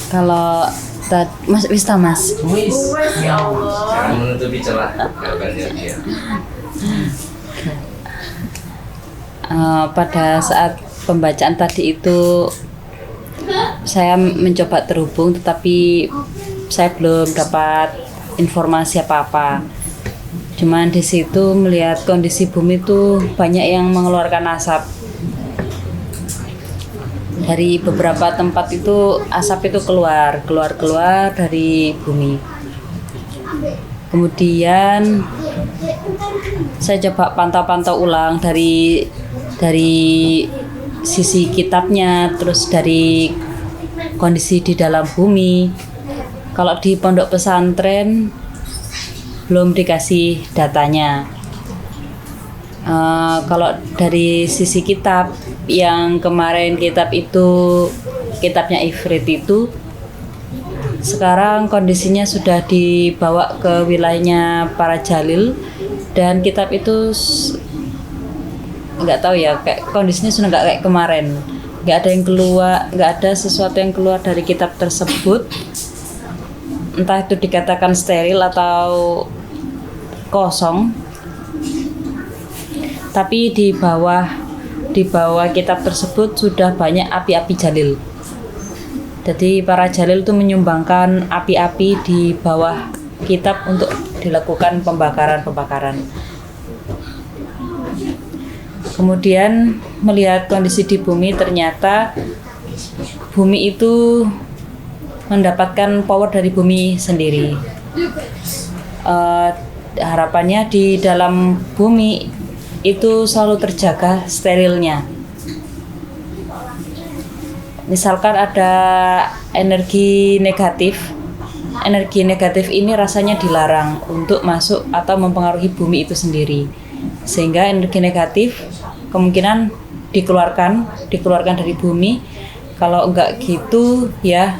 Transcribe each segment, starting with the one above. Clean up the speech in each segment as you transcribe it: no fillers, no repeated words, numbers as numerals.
Kalau Mas Wista Mas. Ya Allah. Jangan menutupi celah kabarnya dia. Pada saat pembacaan tadi itu saya mencoba terhubung, tetapi saya belum dapat informasi apa-apa. Cuman di situ melihat kondisi bumi itu banyak yang mengeluarkan asap. Dari beberapa tempat itu asap itu keluar dari bumi. Kemudian saya coba pantau ulang dari sisi kitabnya, terus dari kondisi di dalam bumi. Kalau di pondok pesantren belum dikasih datanya. Kalau dari sisi kitab yang kemarin kitabnya Ifrit itu sekarang kondisinya sudah dibawa ke wilayahnya para jalil, dan kitab itu nggak tahu ya, kayak kondisinya sudah nggak kayak kemarin, nggak ada sesuatu yang keluar dari kitab tersebut, entah itu dikatakan steril atau kosong. Tapi di bawah kitab tersebut sudah banyak api-api jalil. Jadi para jalil itu menyumbangkan api-api di bawah kitab untuk dilakukan pembakaran. Kemudian melihat kondisi di bumi, ternyata bumi itu mendapatkan power dari bumi sendiri. Harapannya di dalam bumi itu selalu terjaga sterilnya. Misalkan ada energi negatif ini rasanya dilarang untuk masuk atau mempengaruhi bumi itu sendiri, sehingga energi negatif kemungkinan dikeluarkan dari bumi. Kalau enggak gitu ya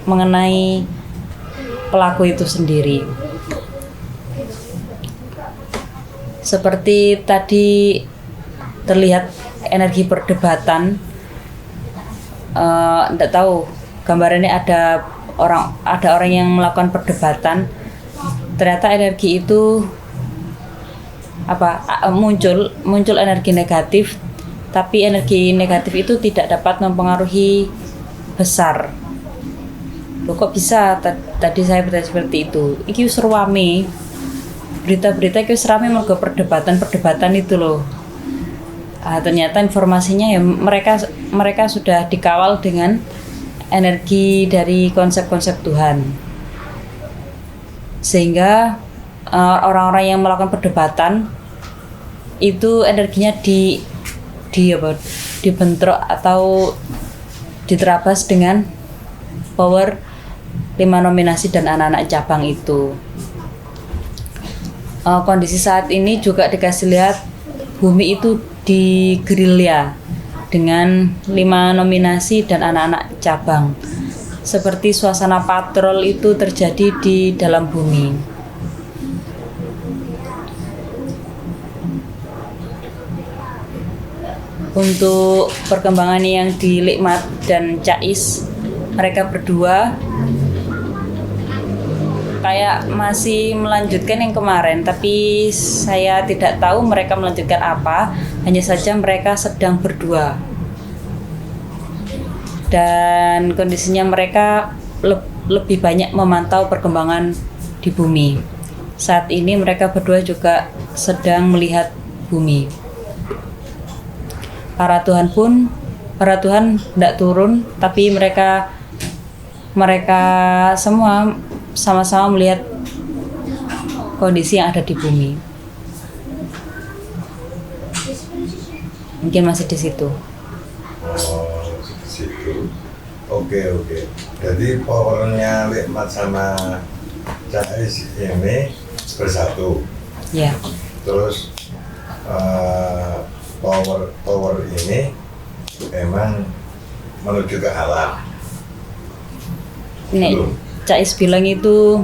mengenai pelaku itu sendiri. Seperti tadi terlihat energi perdebatan, tidak tahu gambarannya ada orang yang melakukan perdebatan. Ternyata energi itu muncul energi negatif, tapi energi negatif itu tidak dapat mempengaruhi besar. Loh kok bisa? Tadi saya bertanya seperti itu. Iki serwame. Berita-berita itu serame mergo perdebatan itu loh. Ternyata informasinya ya mereka sudah dikawal dengan energi dari konsep-konsep Tuhan, sehingga orang-orang yang melakukan perdebatan itu energinya dibentrok atau diterabas dengan power 5 nominasi dan anak-anak cabang itu. Kondisi saat ini juga dikasih lihat bumi itu digerilya dengan 5 nominasi dan anak-anak cabang. Seperti suasana patrol itu terjadi di dalam bumi. Untuk perkembangan yang di Likmat dan Cais, mereka berdua kayak masih melanjutkan yang kemarin, tapi saya tidak tahu mereka melanjutkan apa. Hanya saja mereka sedang berdua, dan kondisinya mereka lebih banyak memantau perkembangan di bumi. Saat ini mereka berdua juga sedang melihat bumi. Para Tuhan tidak turun, tapi mereka semua sama-sama melihat kondisi yang ada di bumi. Mungkin masih di situ. Oh, di situ. Oke. Jadi powernya Likmat sama Cais ini bersatu. Ya. Terus power ini memang menuju ke alam. Nek Cais bilang itu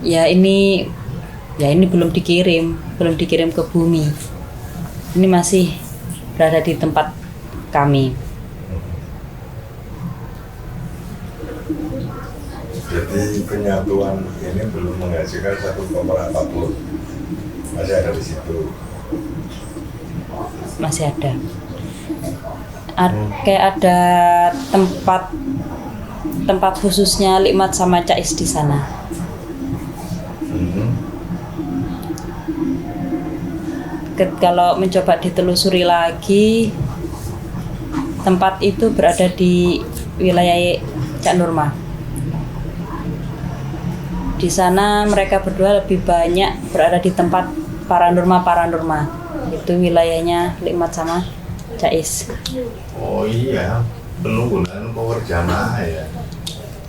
ya ini belum dikirim ke bumi. Ini masih berada di tempat kami. Jadi penyatuan ini belum menghasilkan satu power apapun. Masih ada di situ. Masih ada. Kayak ada tempat khususnya Likmat sama Cais di sana. Mhm. Kalau mencoba ditelusuri lagi, tempat itu berada di wilayah Cak Nurma. Di sana mereka berdua lebih banyak berada di tempat paranorma. Itu wilayahnya Likmat sama Cais. Oh iya, penggunaan power jamaah ya.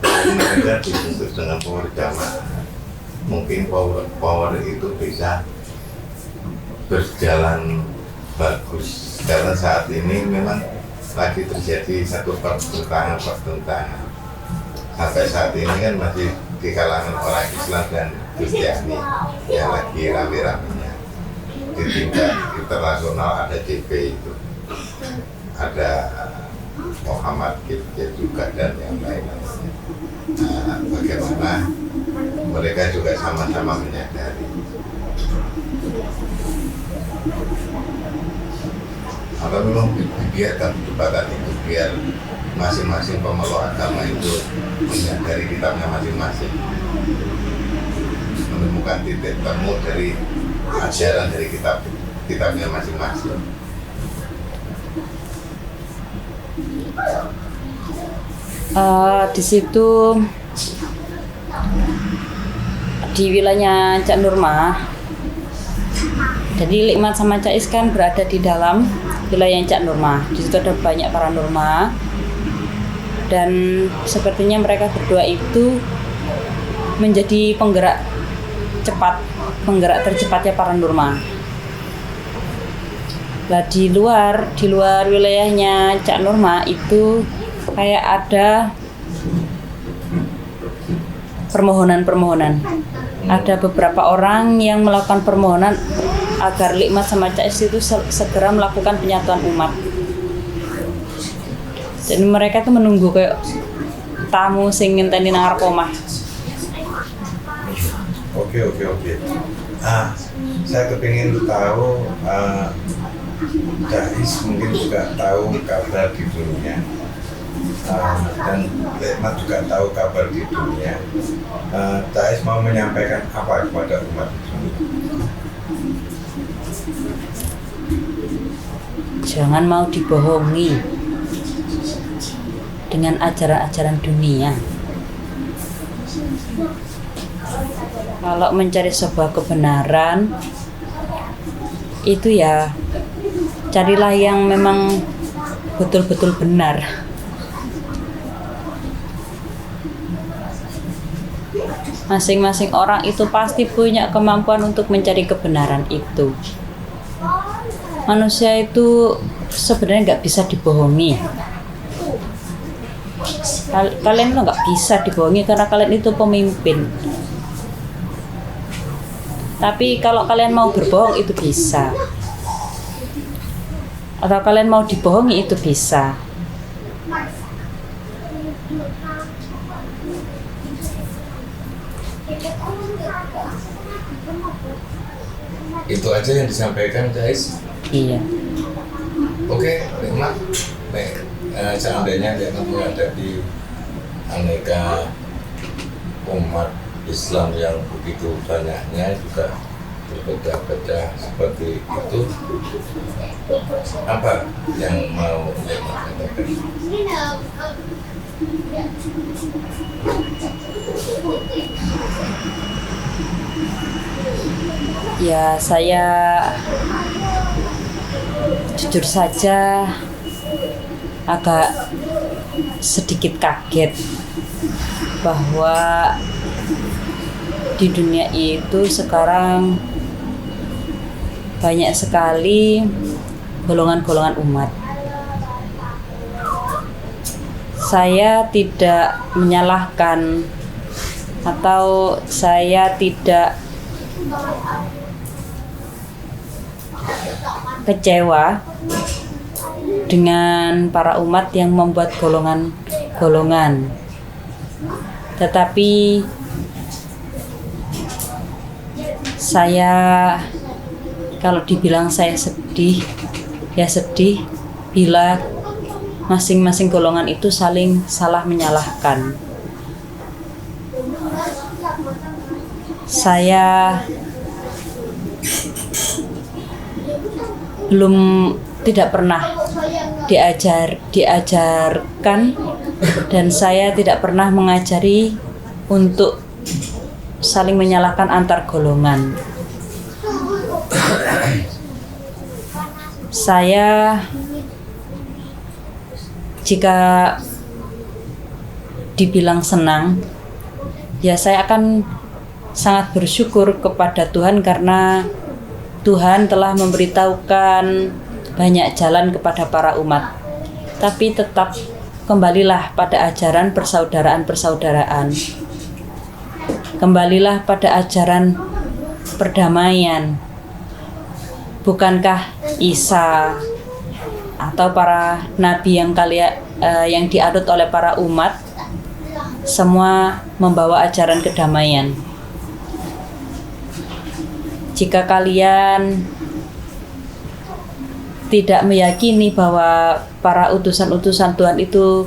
Mereka dikhusus dengan power jamaah. Mungkin power itu bisa berjalan bagus karena saat ini memang lagi terjadi satu pertentangan. Sampai saat ini kan masih di kalangan orang Islam dan Kristiani yang lagi rame-ramenya. Di tingkat internasional ada JP itu, ada Muhammad Kibya juga dan yang lain-lainnya. Nah, bagaimana mereka juga sama-sama menyadari atau memang dibiarkan perdebatan itu biar masing-masing pemeluk agama itu menyadari kitabnya masing-masing, menemukan titik temu dari ajaran dari kitabnya masing-masing. Di situ di wilayahnya Cak Nurma, jadi Likmat sama Cais kan berada di dalam wilayah Cak Nurma. Di situ ada banyak paranorma dan sepertinya mereka berdua itu menjadi penggerak tercepatnya paranorma. Lah di luar wilayahnya Cak Nurma itu kayak ada permohonan. Ada beberapa orang yang melakukan permohonan agar Likmat sama Cais itu segera melakukan penyatuan umat. Jadi mereka tuh menunggu kayak tamu sing ngenteni nang arep omah. Oke. Saya kepingin tahu, Cais mungkin juga tahu kabar di dunia, dan Likmat juga tahu kabar di dunia. Cais mau menyampaikan apa kepada umat di dunia? Jangan mau dibohongi dengan ajaran-ajaran dunia. Kalau mencari sebuah kebenaran itu ya carilah yang memang betul-betul benar. Masing-masing orang itu pasti punya kemampuan untuk mencari kebenaran itu. Manusia itu sebenarnya nggak bisa dibohongi. Kalian itu nggak bisa dibohongi karena kalian itu pemimpin. Tapi kalau kalian mau berbohong itu bisa. Atau kalian mau dibohongi itu bisa. Itu aja yang disampaikan, Cais. Iya. Oke, Likmat. Seandainya Likmat menghadapi aneka umat Islam yang begitu banyaknya juga berbeda-beda seperti itu, apa yang mau Likmat katakan? Ya, saya jujur saja agak sedikit kaget bahwa di dunia itu sekarang banyak sekali golongan-golongan umat. Saya tidak menyalahkan atau saya tidak kecewa dengan para umat yang membuat golongan-golongan. Tetapi saya, kalau dibilang saya sedih, ya sedih bila masing-masing golongan itu saling salah menyalahkan. Saya tidak pernah diajarkan dan saya tidak pernah mengajari untuk saling menyalahkan antar golongan. Saya, jika dibilang senang, ya saya akan sangat bersyukur kepada Tuhan karena Tuhan telah memberitahukan banyak jalan kepada para umat. Tapi tetap kembalilah pada ajaran persaudaraan-persaudaraan. Kembalilah pada ajaran perdamaian. Bukankah Isa atau para nabi yang dianut oleh para umat semua membawa ajaran kedamaian? Jika kalian tidak meyakini bahwa para utusan-utusan Tuhan itu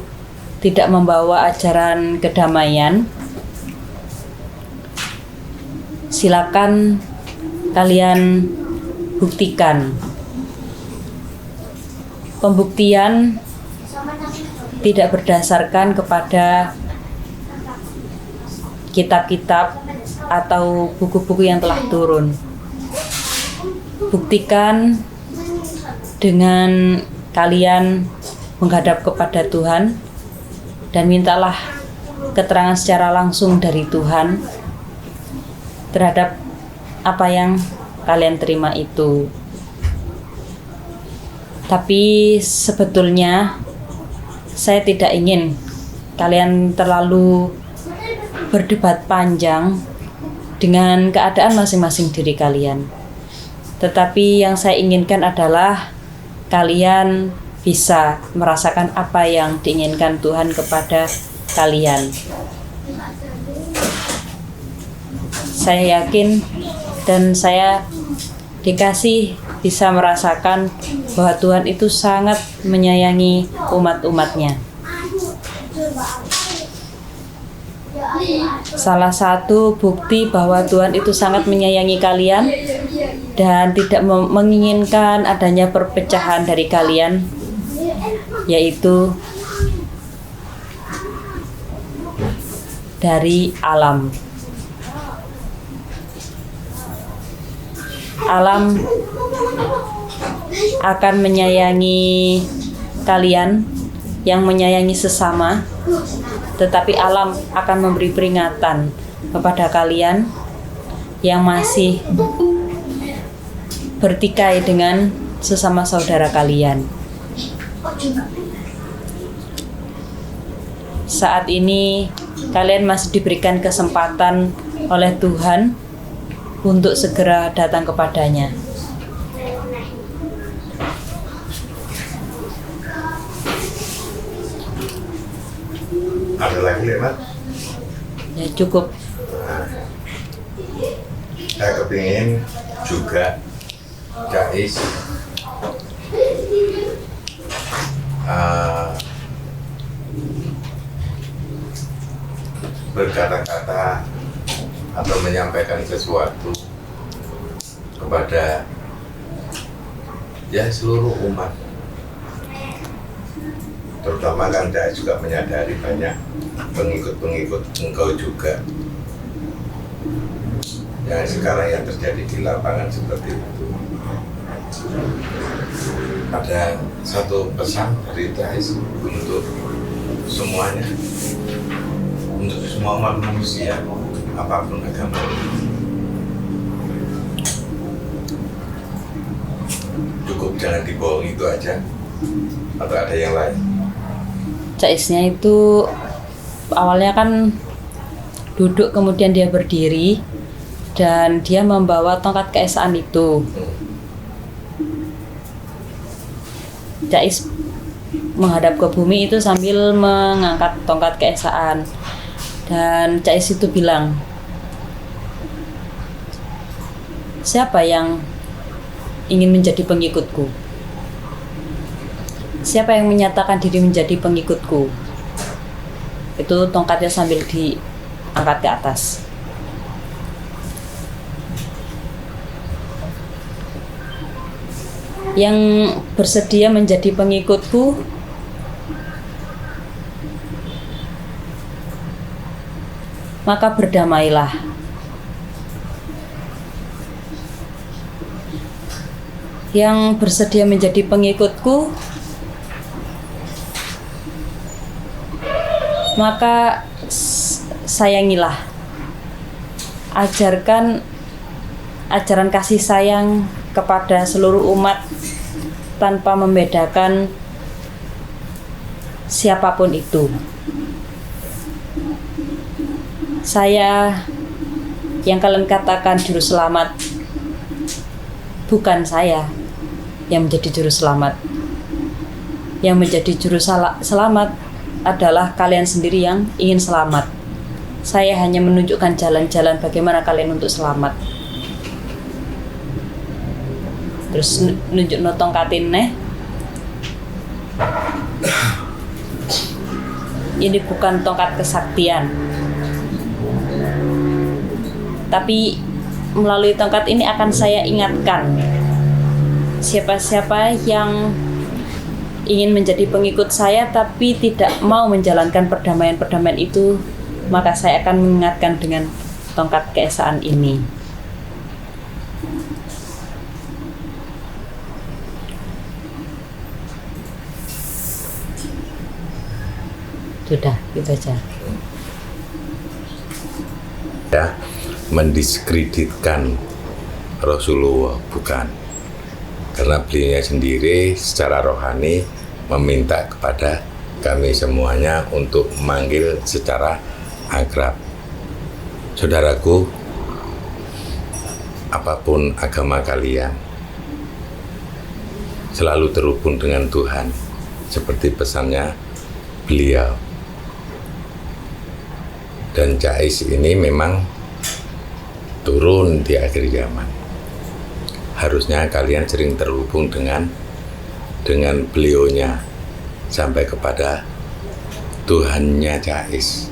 tidak membawa ajaran kedamaian, silakan kalian buktikan. Pembuktian tidak berdasarkan kepada kitab-kitab atau buku-buku yang telah turun. Buktikan dengan kalian menghadap kepada Tuhan dan mintalah keterangan secara langsung dari Tuhan terhadap apa yang kalian terima itu. Tapi sebetulnya saya tidak ingin kalian terlalu berdebat panjang dengan keadaan masing-masing diri kalian. Tetapi yang saya inginkan adalah kalian bisa merasakan apa yang diinginkan Tuhan kepada kalian. Saya yakin dan saya dikasih bisa merasakan bahwa Tuhan itu sangat menyayangi umat-umatnya. Salah satu bukti bahwa Tuhan itu sangat menyayangi kalian dan tidak menginginkan adanya perpecahan dari kalian, yaitu dari alam. Alam akan menyayangi kalian yang menyayangi sesama, tetapi alam akan memberi peringatan kepada kalian yang masih bertikai dengan sesama saudara kalian. Saat ini kalian masih diberikan kesempatan oleh Tuhan untuk segera datang kepadanya. Ada lagi lewat? Ya cukup. Saya kepingin juga Jais berkata-kata atau menyampaikan sesuatu kepada ya seluruh umat, terutama kan Jais juga menyadari banyak pengikut-pengikut engkau juga yang sekarang yang terjadi di lapangan seperti itu. Ada satu pesan dari Jais untuk semuanya, untuk semua umat manusia apapun agama. Cukup jangan dibohong itu aja atau ada yang lain? Jaisnya itu awalnya kan duduk kemudian dia berdiri dan dia membawa tongkat keesaan itu. Jais menghadap ke bumi itu sambil mengangkat tongkat keesaan Dan Cais itu bilang, siapa yang ingin menjadi pengikutku? Siapa yang menyatakan diri menjadi pengikutku? Itu tongkatnya sambil diangkat ke atas. Yang bersedia menjadi pengikutku maka berdamailah. Yang bersedia menjadi pengikutku maka sayangilah. Ajarkan ajaran kasih sayang kepada seluruh umat tanpa membedakan siapapun itu. Saya yang kalian katakan juru selamat, bukan saya yang menjadi juru selamat. Yang menjadi juru selamat adalah kalian sendiri yang ingin selamat. Saya hanya menunjukkan jalan-jalan bagaimana kalian untuk selamat. Terus nunjuk tongkatin nih. Ini bukan tongkat kesaktian, tapi melalui tongkat ini akan saya ingatkan siapa-siapa yang ingin menjadi pengikut saya tapi tidak mau menjalankan perdamaian-perdamaian itu, maka saya akan mengingatkan dengan tongkat keesaan ini. Sudah, gitu aja. Ya, mendiskreditkan Rasulullah bukan, karena beliau sendiri secara rohani meminta kepada kami semuanya untuk memanggil secara akrab. Saudaraku, apapun agama kalian, selalu terhubung dengan Tuhan, seperti pesannya beliau. Dan Cais ini memang turun di akhir zaman. Harusnya kalian sering terhubung dengan beliaunya sampai kepada Tuhannya Cais.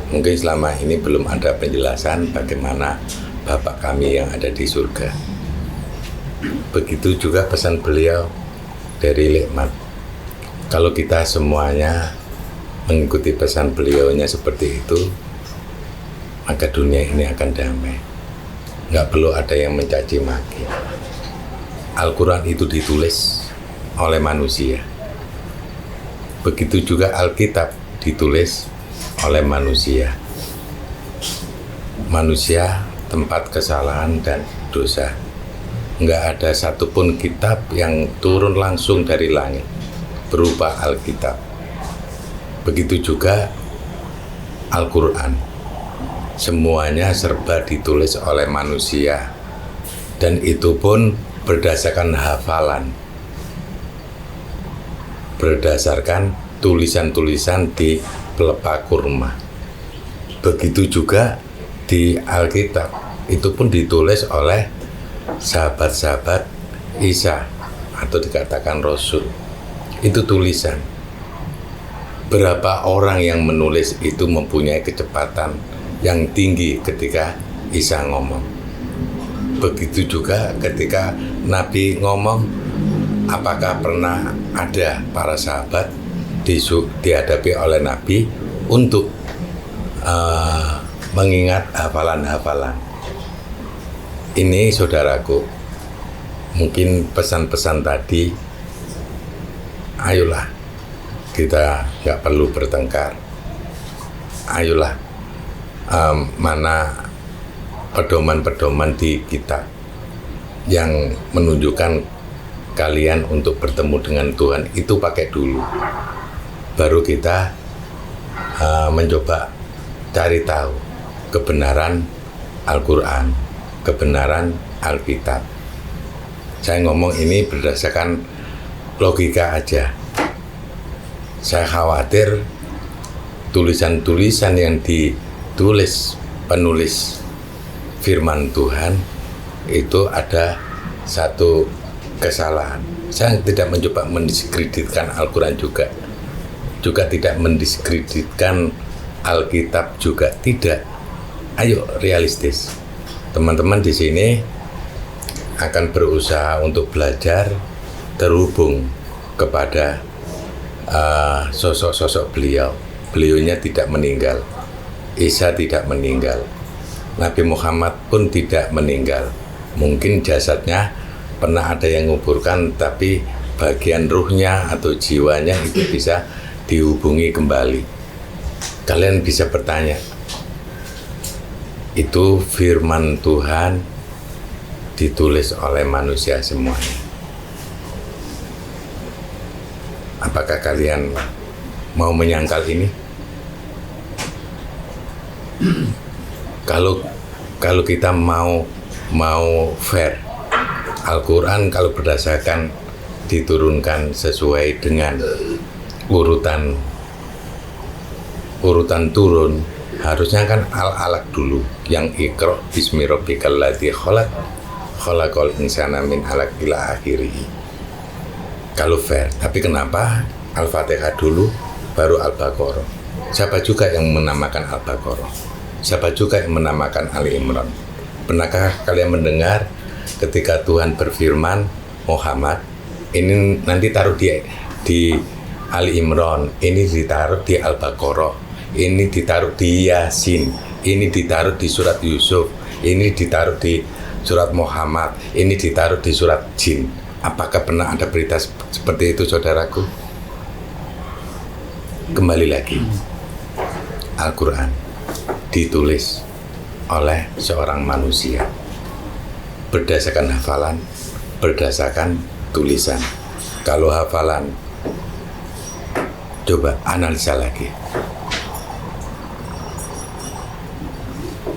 Mungkin selama ini belum ada penjelasan bagaimana Bapak kami yang ada di surga. Begitu juga pesan beliau dari Lekmat. Kalau kita semuanya mengikuti pesan beliaunya seperti itu, maka dunia ini akan damai. Nggak perlu ada yang mencaci maki. Al-Quran itu ditulis oleh manusia. Begitu juga Alkitab ditulis oleh manusia. Manusia tempat kesalahan dan dosa. Nggak ada satupun kitab yang turun langsung dari langit berupa Alkitab. Begitu juga Al-Quran. Semuanya serba ditulis oleh manusia. Dan itu pun berdasarkan hafalan. Berdasarkan tulisan-tulisan di pelepah kurma. Begitu juga di Alkitab. Itu pun ditulis oleh sahabat-sahabat Isa atau dikatakan Rasul. Itu tulisan. Berapa orang yang menulis itu mempunyai kecepatan yang tinggi ketika Isa ngomong. Begitu juga ketika Nabi ngomong, apakah pernah ada para sahabat dihadapi oleh Nabi untuk mengingat hafalan-hafalan. Ini saudaraku, mungkin pesan-pesan tadi, ayolah kita nggak perlu bertengkar. Ayolah, mana pedoman-pedoman di kitab yang menunjukkan kalian untuk bertemu dengan Tuhan, itu pakai dulu. Baru kita mencoba cari tahu kebenaran Al-Quran, kebenaran Alkitab. Saya ngomong ini berdasarkan logika aja. Saya khawatir tulisan-tulisan yang ditulis penulis firman Tuhan itu ada satu kesalahan. Saya tidak mencoba mendiskreditkan Al-Quran juga tidak mendiskreditkan Alkitab juga tidak. Ayo realistis. Teman-teman di sini akan berusaha untuk belajar terhubung kepada sosok-sosok beliau. Beliaunya tidak meninggal, Isa tidak meninggal, Nabi Muhammad pun tidak meninggal. Mungkin jasadnya pernah ada yang menguburkan, tapi bagian ruhnya atau jiwanya itu bisa dihubungi kembali. Kalian bisa bertanya, itu firman Tuhan ditulis oleh manusia semuanya. Apakah kalian mau menyangkal ini? Kalau kita mau fair, Al-Quran kalau berdasarkan diturunkan sesuai dengan urutan turun, harusnya kan al-alaq dulu, yang Iqra bismi rabbikal ladzi khalaq khalaqal insana min 'alaq ila akhirih. Kalau fair, tapi kenapa Al-Fatihah dulu baru Al-Baqarah? Siapa juga yang menamakan Al-Baqarah? Siapa juga yang menamakan Ali Imran? Pernahkah kalian mendengar ketika Tuhan berfirman, Muhammad, ini nanti taruh di Ali Imran, ini ditaruh di Al-Baqarah, ini ditaruh di Yasin, ini ditaruh di surat Yusuf, ini ditaruh di surat Muhammad, ini ditaruh di surat Jin. Apakah pernah ada berita seperti itu, saudaraku? Kembali lagi, Al-Quran ditulis oleh seorang manusia berdasarkan hafalan, berdasarkan tulisan. Kalau hafalan, coba analisa lagi.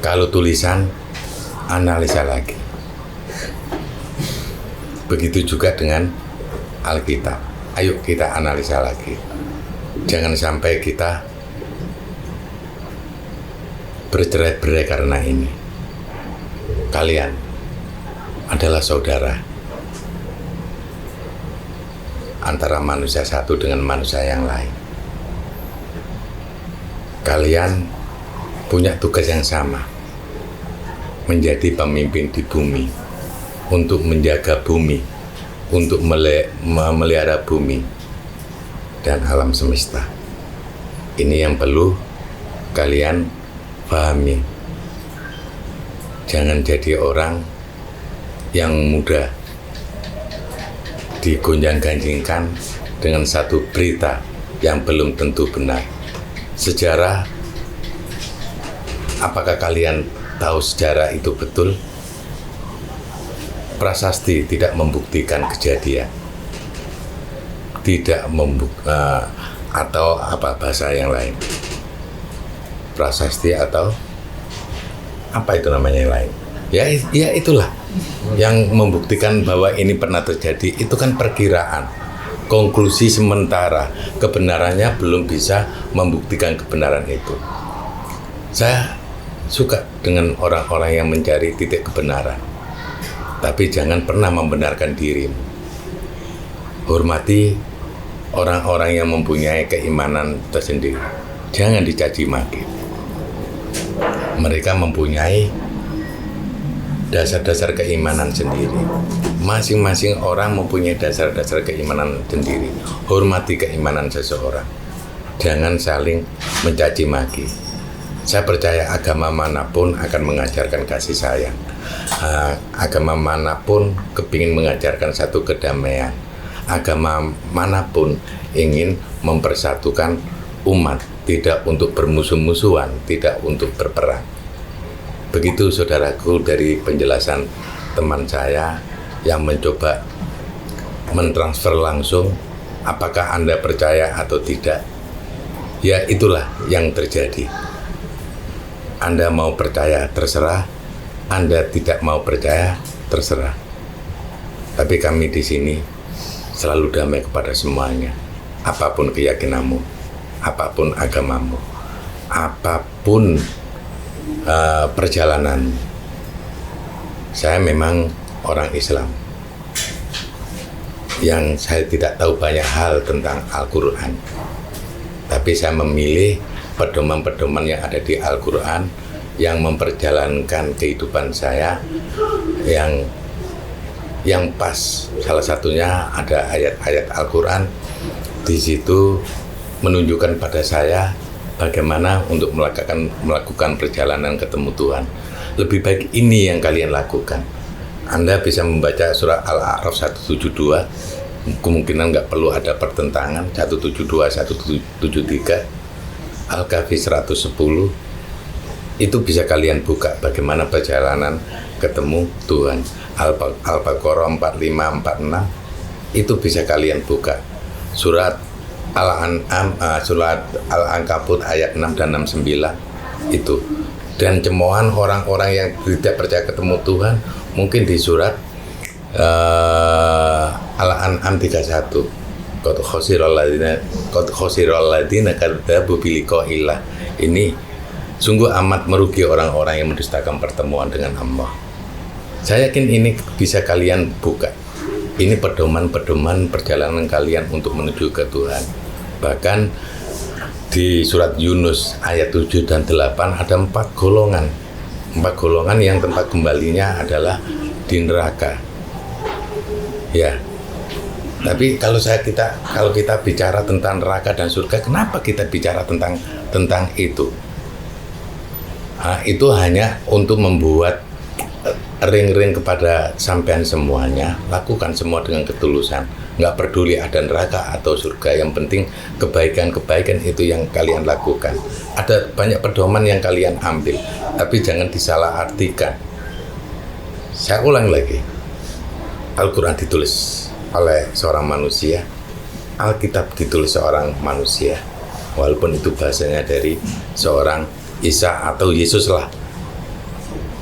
Kalau tulisan, analisa lagi. Begitu juga dengan Alkitab. Ayo kita analisa lagi. Jangan sampai kita bercerai-berai karena ini. Kalian adalah saudara antara manusia satu dengan manusia yang lain. Kalian punya tugas yang sama, menjadi pemimpin di bumi, untuk menjaga bumi, untuk memelihara bumi dan alam semesta. Ini yang perlu kalian pahami. Jangan jadi orang yang mudah digonjang-ganjingkan dengan satu berita yang belum tentu benar. Sejarah, apakah kalian tahu sejarah itu betul? Prasasti tidak membuktikan kejadian, atau apa bahasa yang lain, prasasti atau apa itu namanya yang lain, ya itulah yang membuktikan bahwa ini pernah terjadi. Itu kan perkiraan, konklusi sementara, kebenarannya belum bisa membuktikan kebenaran itu. Saya suka dengan orang-orang yang mencari titik kebenaran, tapi jangan pernah membenarkan dirimu. Hormati orang-orang yang mempunyai keimanan tersendiri. Jangan dicaci maki. Mereka mempunyai dasar-dasar keimanan sendiri. Masing-masing orang mempunyai dasar-dasar keimanan sendiri. Hormati keimanan seseorang. Jangan saling mencaci maki. Saya percaya agama manapun akan mengajarkan kasih sayang. Agama manapun kepingin mengajarkan satu kedamaian. Agama manapun ingin mempersatukan umat, tidak untuk bermusuh-musuhan, tidak untuk berperang. Begitu saudaraku, dari penjelasan teman saya yang mencoba mentransfer langsung, apakah Anda percaya atau tidak? Ya, itulah yang terjadi. Anda mau percaya, terserah. Anda tidak mau percaya, terserah. Tapi kami di sini selalu damai kepada semuanya. Apapun keyakinanmu, apapun agamamu, apapun perjalanan, saya memang orang Islam yang saya tidak tahu banyak hal tentang Al-Quran, tapi saya memilih pedoman-pedoman yang ada di Al-Quran yang memperjalankan kehidupan saya yang pas. Salah satunya ada ayat-ayat Al-Quran di situ menunjukkan pada saya bagaimana untuk melakukan perjalanan ketemu Tuhan. Lebih baik ini yang kalian lakukan. Anda bisa membaca surah Al-A'raf 172, kemungkinan nggak perlu ada pertentangan, 172, 173, Al-Kahfi 110, itu bisa kalian buka bagaimana perjalanan ketemu Tuhan. Al-Baqarah 45, 46, itu bisa kalian buka. Surat Al-An'am, surat Al-Ankabut ayat 6 dan 69 itu. Dan cemoohan orang-orang yang tidak percaya ketemu Tuhan mungkin di surat Al-An'am 31. Qad khasiral ladzina kadzdzabu bi liqa'illah. Ini sungguh amat merugi orang-orang yang mendustakan pertemuan dengan Allah. Saya yakin ini bisa kalian buka. Ini pedoman-pedoman perjalanan kalian untuk menuju ke Tuhan. Bahkan di surat Yunus ayat 7 dan 8 ada 4 golongan. 4 golongan yang tempat kembalinya adalah di neraka. Ya. Tapi kalau kita bicara tentang neraka dan surga, kenapa kita bicara tentang itu? Itu hanya untuk membuat ring-ring kepada sampean semuanya. Lakukan semua dengan ketulusan. Nggak peduli ada neraka atau surga, yang penting kebaikan-kebaikan itu yang kalian lakukan. Ada banyak pedoman yang kalian ambil, tapi jangan disalahartikan. Saya ulang lagi, Al-Quran ditulis oleh seorang manusia, Alkitab ditulis seorang manusia, walaupun itu bahasanya dari seorang Isa atau Yesus lah,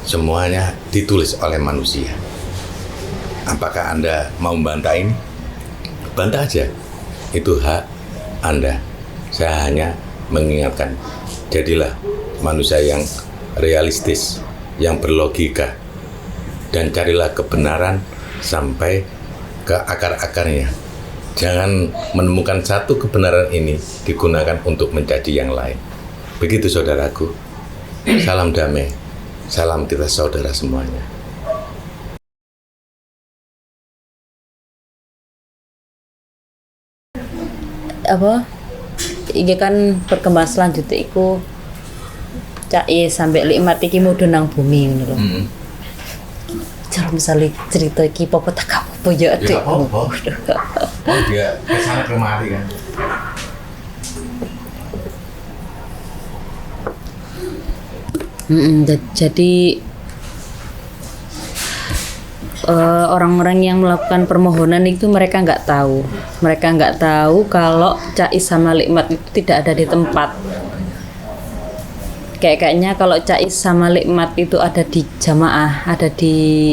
semuanya ditulis oleh manusia. Apakah Anda mau membantah ini? Bantah aja, itu hak Anda. Saya hanya mengingatkan, jadilah manusia yang realistis, yang berlogika, dan carilah kebenaran sampai ke akar-akarnya. Jangan menemukan satu kebenaran ini digunakan untuk mencaci yang lain. Begitu saudaraku. Salam damai, salam kita saudara semuanya. Iki kan perkembangan selanjutnya iku Cais sampai likmat iki mudhun nang bumi ngono lho. Cara misalnya cerita iki apa tak apa ya Dik. Oh dia kesana kemari kan. Jadi orang-orang yang melakukan permohonan itu mereka nggak tahu kalau Cais sama likmat itu tidak ada di tempat. Kayaknya kalau Cais sama likmat itu ada di jamaah, ada di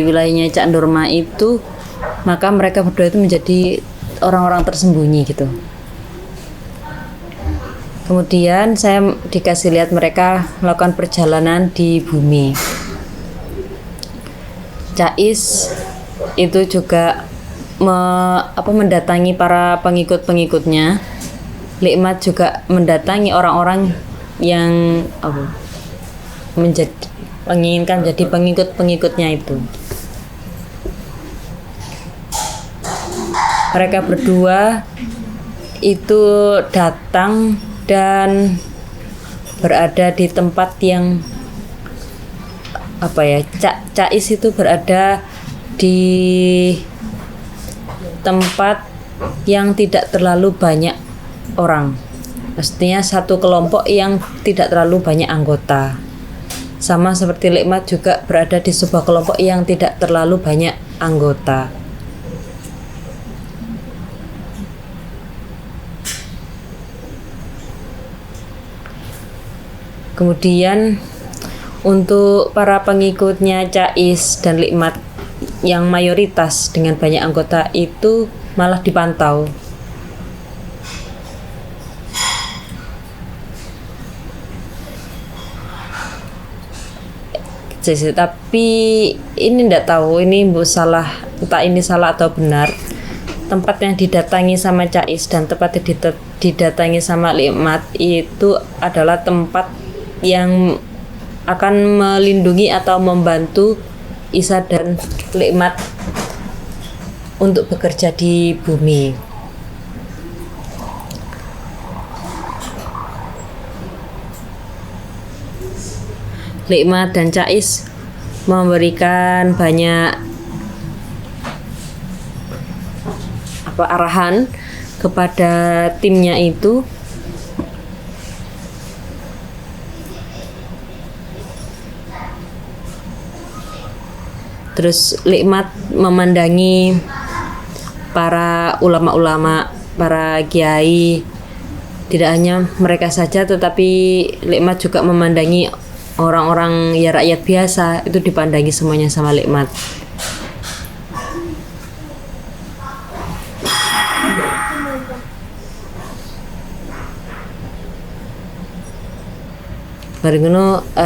wilayahnya Cak Nurma itu, maka mereka berdua itu menjadi orang-orang tersembunyi gitu. Kemudian saya dikasih lihat mereka melakukan perjalanan di bumi. Cais itu juga mendatangi para pengikut-pengikutnya. Likmat juga mendatangi orang-orang yang menginginkan menjadi pengikut-pengikutnya itu. Mereka berdua itu datang dan berada di tempat yang Cais itu berada di tempat yang tidak terlalu banyak orang. Maksudnya satu kelompok yang tidak terlalu banyak anggota. Sama seperti likmat juga berada di sebuah kelompok yang tidak terlalu banyak anggota. Kemudian untuk para pengikutnya Cais dan likmat yang mayoritas dengan banyak anggota itu malah dipantau. Tapi ini ndak tahu ini salah, entah ini salah atau benar. Tempat yang didatangi sama Cais dan tempat yang didatangi sama Likmat itu adalah tempat yang akan melindungi atau membantu Isa dan Likmat untuk bekerja di bumi. Likmat dan Cais memberikan banyak arahan kepada timnya itu. Terus Likmat memandangi para ulama-ulama, para kiai, tidak hanya mereka saja, tetapi Likmat juga memandangi orang-orang ya rakyat biasa, itu dipandangi semuanya sama Likmat.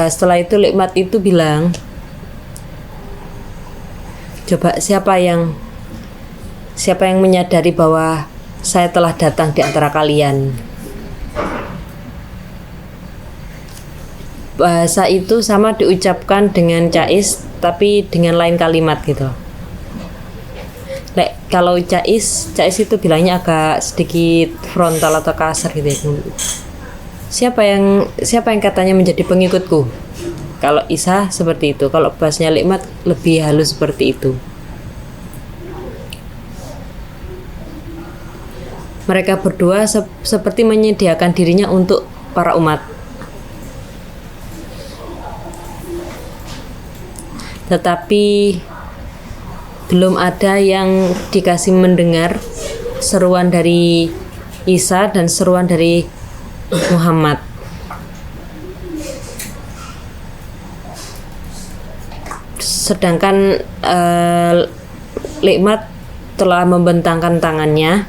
Setelah itu Likmat itu bilang, coba siapa yang menyadari bahwa saya telah datang di antara kalian. Bahasa itu sama diucapkan dengan Cais, tapi dengan lain kalimat gitu. Kalau Cais itu bilangnya agak sedikit frontal atau kasar gitu ya. Siapa yang katanya menjadi pengikutku? Kalau Isa seperti itu, kalau bahasnya Likmat lebih halus seperti itu. Mereka berdua seperti menyediakan dirinya untuk para umat. Tetapi belum ada yang dikasih mendengar seruan dari Isa dan seruan dari Muhammad. Sedangkan Likmat telah membentangkan tangannya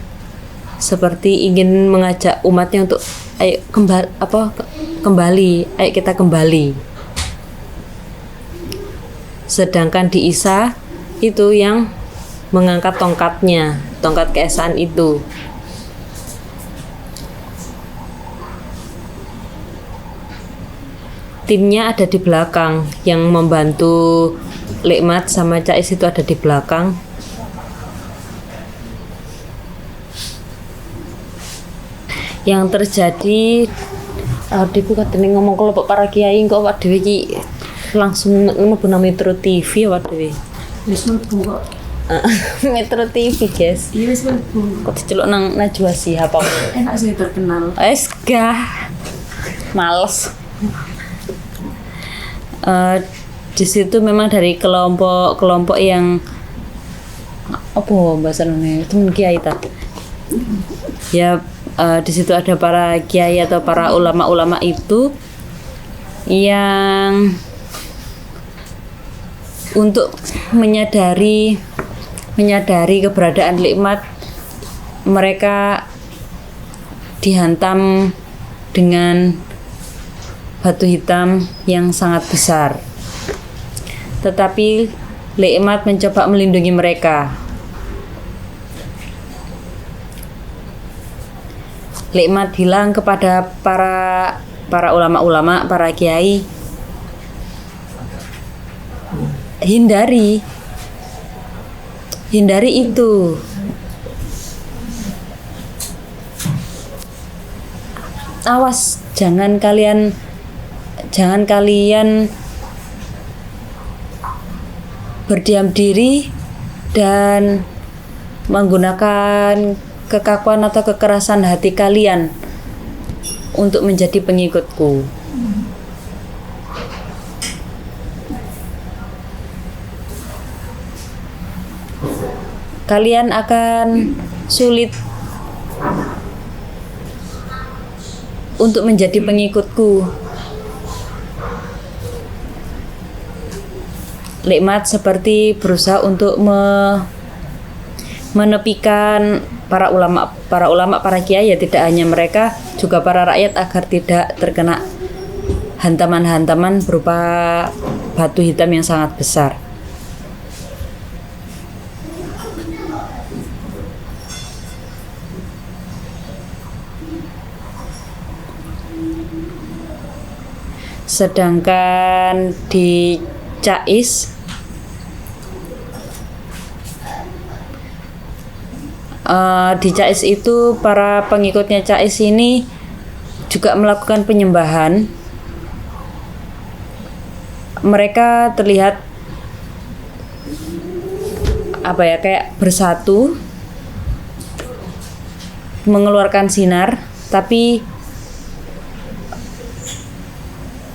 seperti ingin mengajak umatnya untuk ayo kembali, ayo kita kembali. Sedangkan di Isa itu yang mengangkat tongkatnya, tongkat keesaan itu. Timnya ada di belakang, yang membantu Likmat sama Cais itu ada di belakang. Yang terjadi, adikku katanya ngomong kelompok para kiai kok Wak Dewi ki langsung mlebu Metro TV Wak Dewi. Wis mlebu kok. Metro TV guys. Iya wis mlebu. Kok diceluk nang Najwa Shihab apa? Enak sih terkenal. Gah. Males. Di situ memang dari kelompok yang apa bahasanya temen kiai ta. Ya di situ ada para kiai atau para ulama-ulama itu yang untuk menyadari keberadaan Likmat, mereka dihantam dengan batu hitam yang sangat besar. Tetapi Likmat mencoba melindungi mereka. Likmat bilang kepada para ulama-ulama, para kiai, hindari itu. Awas, jangan kalian berdiam diri dan menggunakan kekakuan atau kekerasan hati kalian untuk menjadi pengikutku. Kalian akan sulit untuk menjadi pengikutku. Likmat seperti berusaha untuk menepikan para ulama, para kiai, ya tidak hanya mereka, juga para rakyat agar tidak terkena hantaman-hantaman berupa batu hitam yang sangat besar. Sedangkan di Cais itu para pengikutnya Cais ini juga melakukan penyembahan. Mereka terlihat kayak bersatu, mengeluarkan sinar, tapi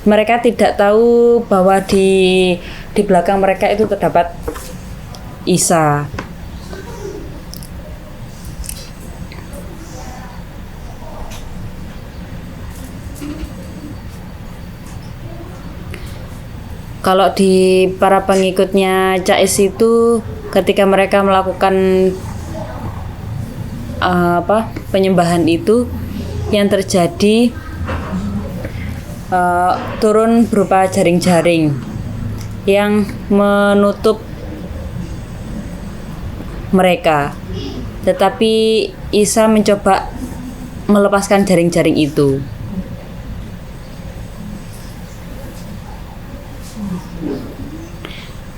mereka tidak tahu bahwa di belakang mereka itu terdapat Isa. Kalau di para pengikutnya Cais itu, ketika mereka melakukan penyembahan itu, yang terjadi turun berupa jaring-jaring yang menutup mereka. Tetapi Isa mencoba melepaskan jaring-jaring itu.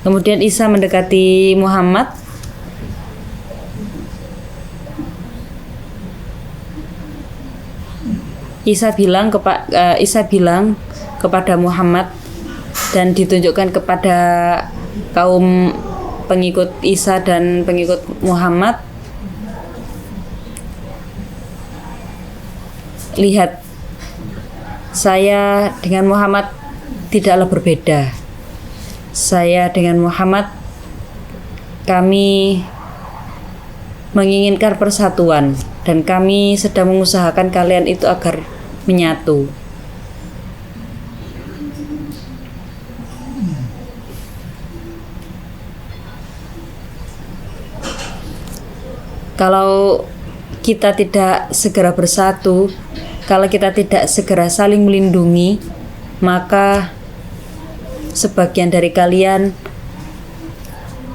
Kemudian Isa mendekati Muhammad. Isa bilang kepada Muhammad dan ditunjukkan kepada kaum pengikut Isa dan pengikut Muhammad, lihat, saya dengan Muhammad tidaklah berbeda. Saya dengan Muhammad, kami menginginkan persatuan dan kami sedang mengusahakan kalian itu agar menyatu. Kalau kita tidak segera bersatu, kalau kita tidak segera saling melindungi, maka sebagian dari kalian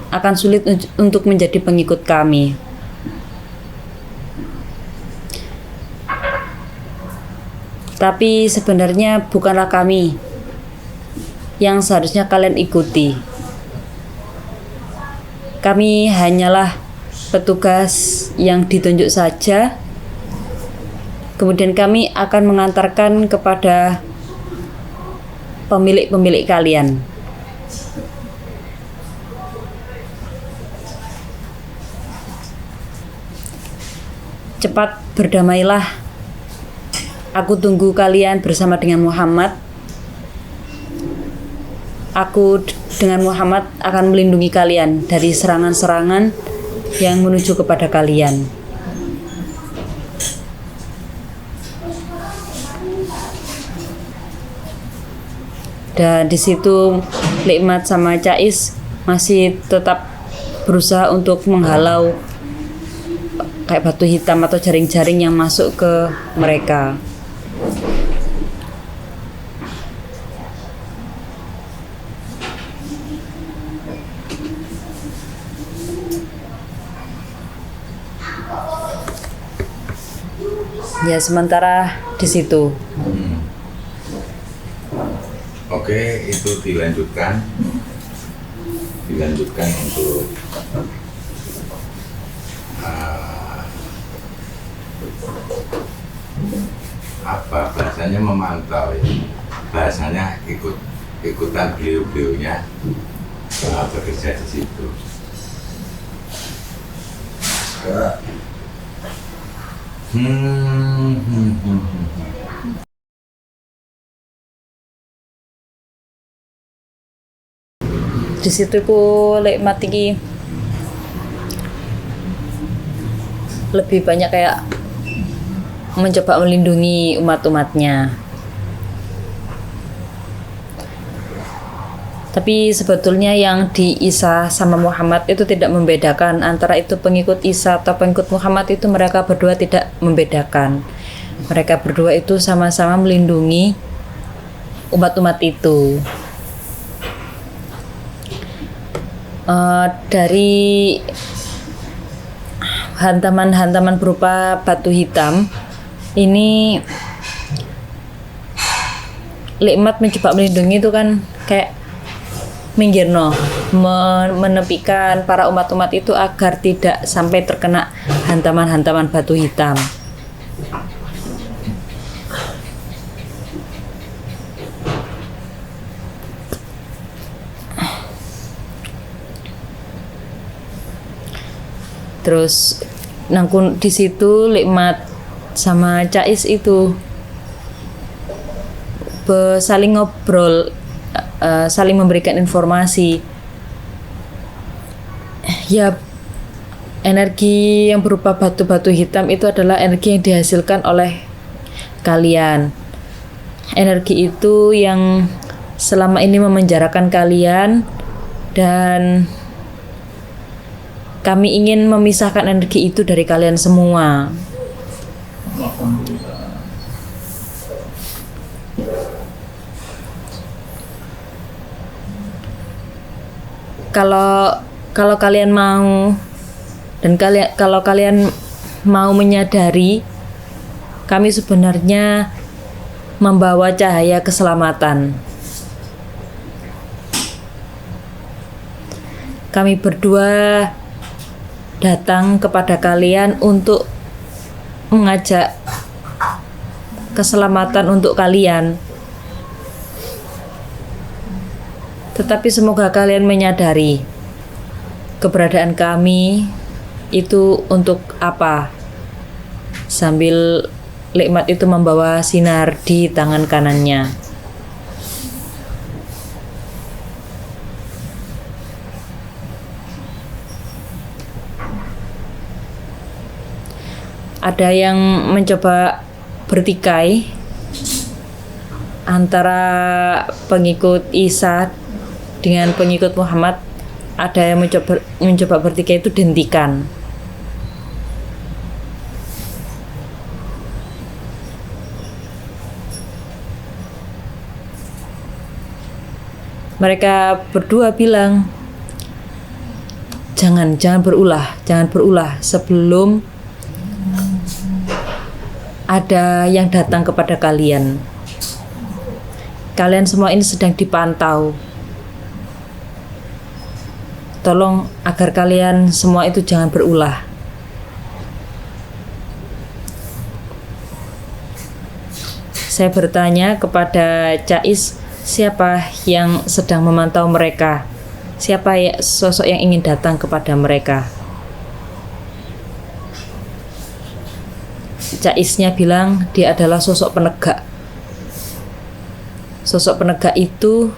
akan sulit untuk menjadi pengikut kami. Tapi sebenarnya bukanlah kami yang seharusnya kalian ikuti. Kami hanyalah petugas yang ditunjuk saja. Kemudian kami akan mengantarkan kepada pemilik-pemilik kalian. Cepat berdamailah. Aku tunggu kalian bersama dengan Muhammad. Aku dengan Muhammad akan melindungi kalian dari serangan-serangan yang menuju kepada kalian. Dan di situ Likmat sama Cais masih tetap berusaha untuk menghalau kayak batu hitam atau jaring-jaring yang masuk ke mereka. Ya, sementara di situ. Oke, itu dilanjutkan untuk apa bahasanya, memantau ya, bahasanya ikutan beliau-beliaunya bekerja di situ. Di situ ku Likmat iki lebih banyak kayak mencoba melindungi umat-umatnya. Tapi sebetulnya yang di Isa sama Muhammad itu tidak membedakan antara itu pengikut Isa atau pengikut Muhammad. Itu mereka berdua tidak membedakan. Mereka berdua itu sama-sama melindungi umat-umat itu. Dari hantaman-hantaman berupa batu hitam ini, nikmat mencoba melindungi itu kan kayak minggirno, menepikan para umat-umat itu agar tidak sampai terkena hantaman-hantaman batu hitam. Terus nangkun di situ Likmat sama Cais itu saling ngobrol, saling memberikan informasi. Ya, energi yang berupa batu-batu hitam itu adalah energi yang dihasilkan oleh kalian. Energi itu yang selama ini memenjarakan kalian, dan kami ingin memisahkan energi itu dari kalian semua. Kalau kalian mau, dan kalau kalian mau menyadari, kami sebenarnya membawa cahaya keselamatan. Kami berdua datang kepada kalian untuk mengajak keselamatan untuk kalian. Tetapi semoga kalian menyadari keberadaan kami itu untuk apa. Sambil Likmat itu membawa sinar di tangan kanannya. Ada yang mencoba bertikai antara pengikut Isa dengan pengikut Muhammad. Ada yang mencoba bertikai itu dihentikan. Mereka berdua bilang, jangan berulah sebelum ada yang datang kepada kalian. Kalian semua ini sedang dipantau. Tolong agar kalian semua itu jangan berulah. Saya bertanya kepada Cais, siapa yang sedang memantau mereka? Siapa sosok yang ingin datang kepada mereka? Caisnya bilang dia adalah sosok penegak. Sosok penegak itu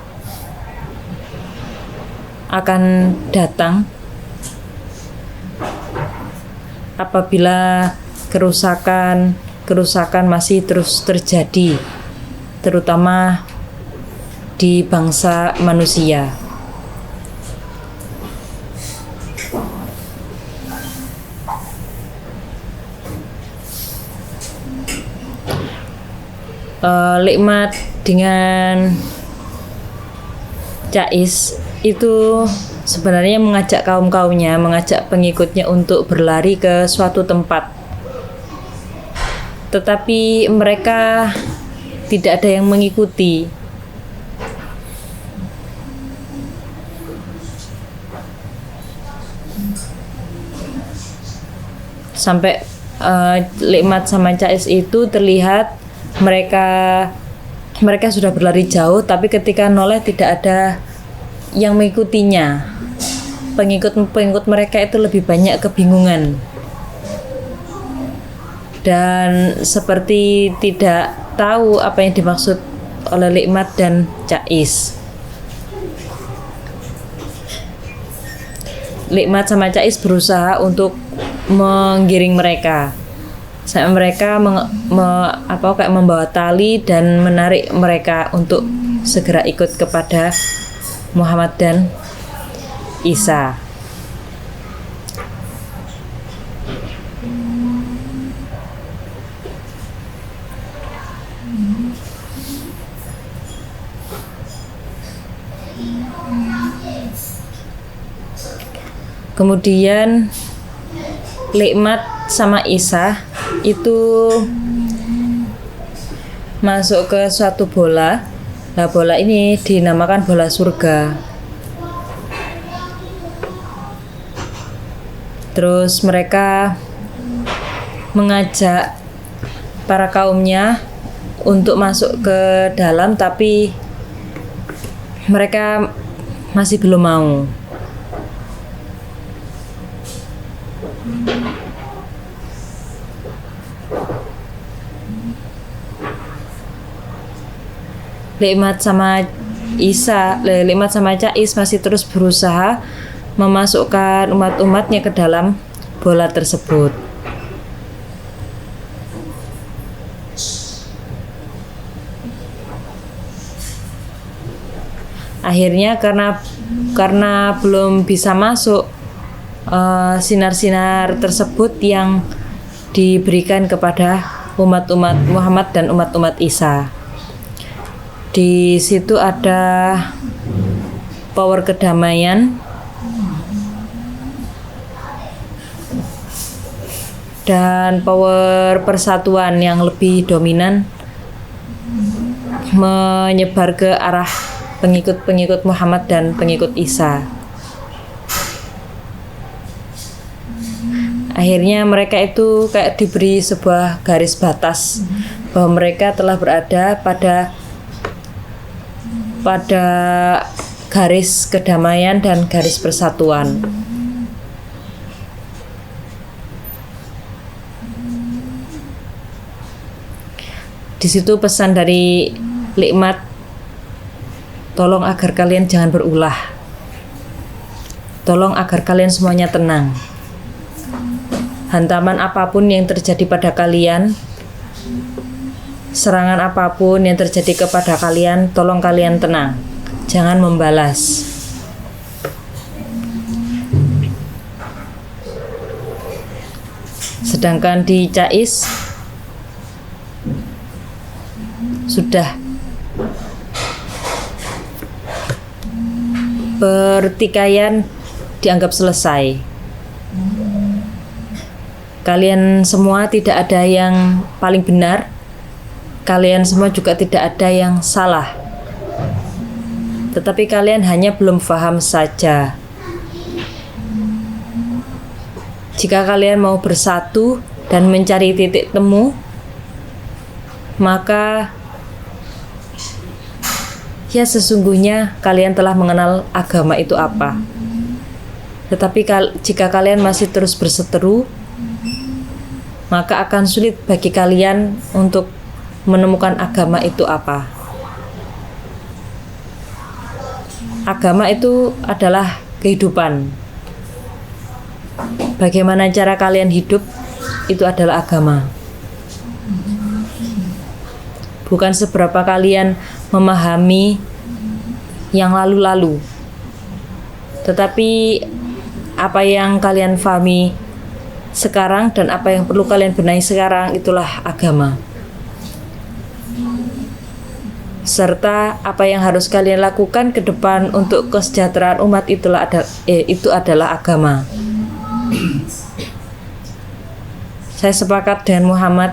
akan datang apabila kerusakan masih terus terjadi, terutama di bangsa manusia. Likmat dengan Cais itu sebenarnya mengajak kaum-kaumnya, mengajak pengikutnya untuk berlari ke suatu tempat. Tetapi mereka tidak ada yang mengikuti. Sampai Likmat sama Cais itu terlihat mereka sudah berlari jauh, tapi ketika noleh tidak ada yang mengikutinya. Pengikut mereka itu lebih banyak kebingungan dan seperti tidak tahu apa yang dimaksud oleh Likmat dan Cais. Likmat sama Cais berusaha untuk menggiring mereka. Sampai mereka kayak membawa tali dan menarik mereka untuk segera ikut kepada Muhammad dan Isa. Kemudian Likmat sama Isa itu masuk ke suatu bola. Nah, bola ini dinamakan bola surga. Terus mereka mengajak para kaumnya untuk masuk ke dalam, tapi mereka masih belum mau. Likmat sama Cais masih terus berusaha memasukkan umat-umatnya ke dalam bola tersebut. Akhirnya karena belum bisa masuk sinar-sinar tersebut yang diberikan kepada umat-umat Muhammad dan umat-umat Isa. Di situ ada power kedamaian dan power persatuan yang lebih dominan menyebar ke arah pengikut-pengikut Muhammad dan pengikut Isa. Akhirnya mereka itu kayak diberi sebuah garis batas bahwa mereka telah berada pada garis kedamaian dan garis persatuan. Di situ pesan dari Likmat, tolong agar kalian jangan berulah. Tolong agar kalian semuanya tenang. Hantaman apapun yang terjadi pada kalian, serangan apapun yang terjadi kepada kalian, tolong kalian tenang. Jangan membalas. Sedangkan di Cais sudah pertikaian dianggap selesai. Kalian semua tidak ada yang paling benar. Kalian semua juga tidak ada yang salah. Tetapi kalian hanya belum paham saja. Jika kalian mau bersatu dan mencari titik temu, maka ya sesungguhnya kalian telah mengenal agama itu apa. Tetapi jika kalian masih terus berseteru, maka akan sulit bagi kalian untuk menemukan agama itu apa. Agama itu adalah kehidupan. Bagaimana cara kalian hidup, itu adalah agama. Bukan seberapa kalian memahami yang lalu-lalu, tetapi apa yang kalian pahami sekarang dan apa yang perlu kalian benahi sekarang, itulah agama. Serta apa yang harus kalian lakukan ke depan untuk kesejahteraan umat, itu adalah agama. Saya sepakat dengan Muhammad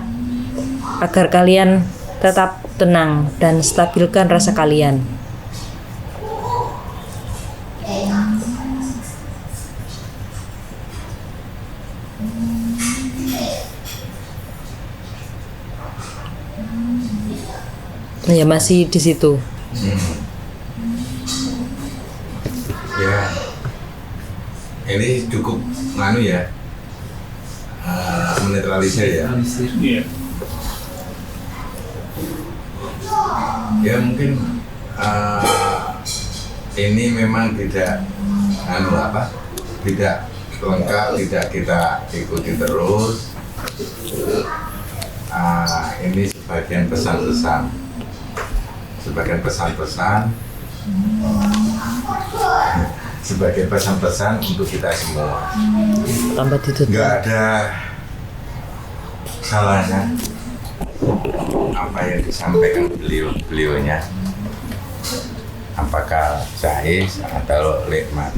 agar kalian tetap tenang dan stabilkan rasa kalian. Ya, masih di situ. Ya, ini cukup nganu ya, menetralisir ya. Iya. Ya mungkin ini memang tidak tidak lengkap, tidak kita ikuti terus. Ini sebagian pesan-pesan sebagai pesan-pesan untuk kita semua. Tambah ditutup. Nggak ada salahnya apa yang disampaikan beliaunya, apakah Cais atau Likmat.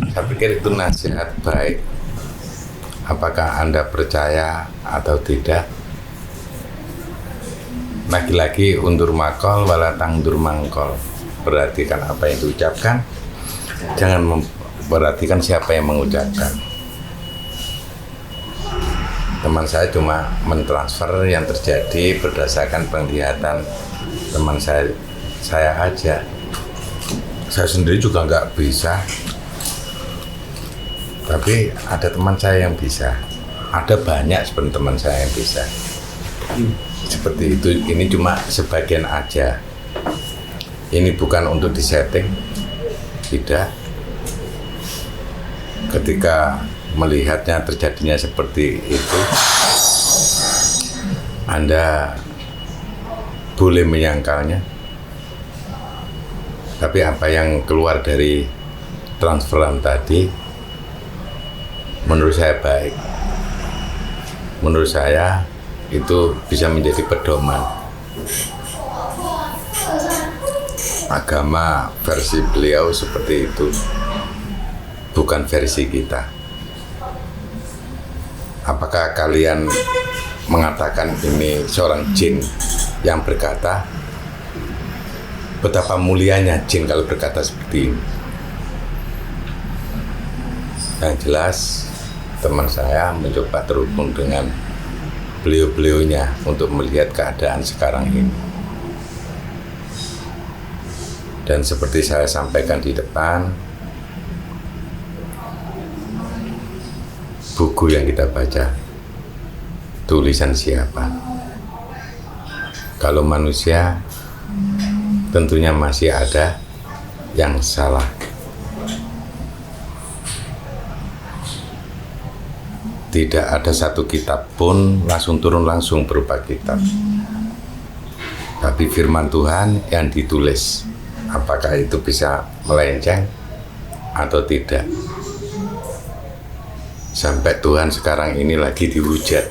Saya pikir itu nasihat baik. Apakah Anda percaya atau tidak? Lagi-lagi undur makol walatang dur mangkol. Perhatikan apa yang diucapkan, jangan memperhatikan siapa yang mengucapkan. Teman saya cuma mentransfer yang terjadi berdasarkan penglihatan teman saya aja. Saya sendiri juga nggak bisa, tapi ada teman saya yang bisa. Ada banyak sebenarnya teman saya yang bisa. Seperti itu. Ini cuma sebagian aja. Ini bukan untuk disetting, tidak. Ketika melihatnya terjadinya seperti itu, Anda boleh menyangkalnya. Tapi apa yang keluar dari transferan tadi, menurut saya baik. Menurut saya itu bisa menjadi pedoman. Agama versi beliau seperti itu, bukan versi kita. Apakah kalian mengatakan ini seorang jin yang berkata? Betapa mulianya jin kalau berkata seperti ini. Yang jelas, teman saya mencoba terhubung dengan beliau-beliaunya untuk melihat keadaan sekarang ini. Dan seperti saya sampaikan di depan, buku yang kita baca, tulisan siapa? Kalau manusia, tentunya masih ada yang salah. Tidak ada satu kitab pun langsung turun langsung berupa kitab. Tapi firman Tuhan yang ditulis, apakah itu bisa melenceng atau tidak? Sampai Tuhan sekarang ini lagi dihujat.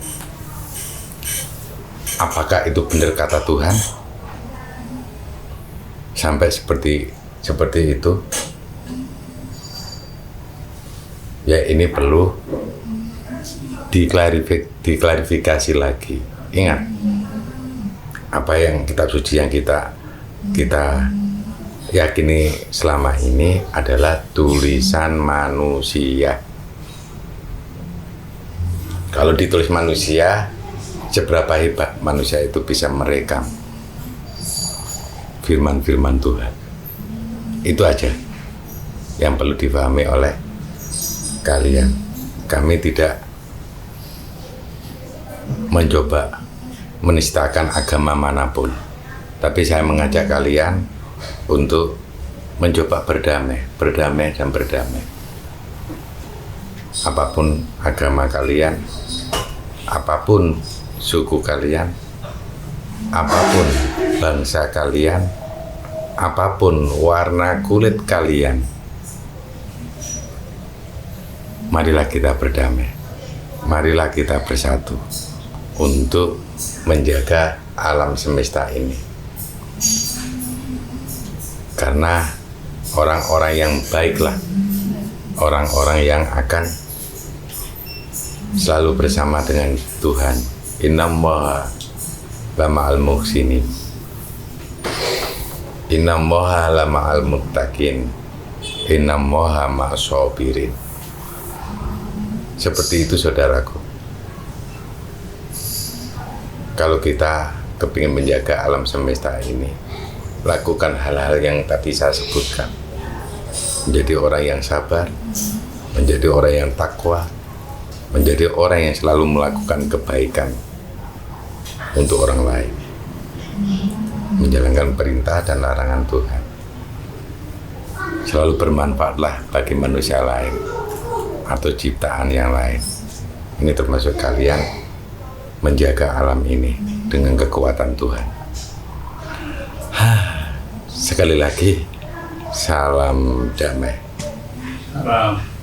Apakah itu benar kata Tuhan? Sampai seperti itu. Ya, ini perlu diklarifikasi lagi. Ingat, apa yang kitab suci yang kita yakini selama ini adalah tulisan manusia. Kalau ditulis manusia, seberapa hebat manusia itu bisa merekam firman-firman Tuhan. Itu aja yang perlu dipahami oleh kalian. Kami tidak mencoba menistakan agama manapun, tapi saya mengajak kalian untuk mencoba berdamai dan berdamai. Apapun agama kalian, apapun suku kalian, apapun bangsa kalian, apapun warna kulit kalian, marilah kita berdamai, marilah kita bersatu untuk menjaga alam semesta ini. Karena orang-orang yang baiklah orang-orang yang akan selalu bersama dengan Tuhan. Innallaha lama'al muhsinin, innallaha lama'al muttaqin, innallaha ma'as sabirin. Seperti itu, saudaraku. Kalau kita kepingin menjaga alam semesta ini, lakukan hal-hal yang tadi saya sebutkan. Menjadi orang yang sabar, menjadi orang yang takwa, menjadi orang yang selalu melakukan kebaikan untuk orang lain, menjalankan perintah dan larangan Tuhan. Selalu bermanfaatlah bagi manusia lain atau ciptaan yang lain. Ini termasuk kalian menjaga alam ini dengan kekuatan Tuhan. Sekali lagi, salam damai. Salam.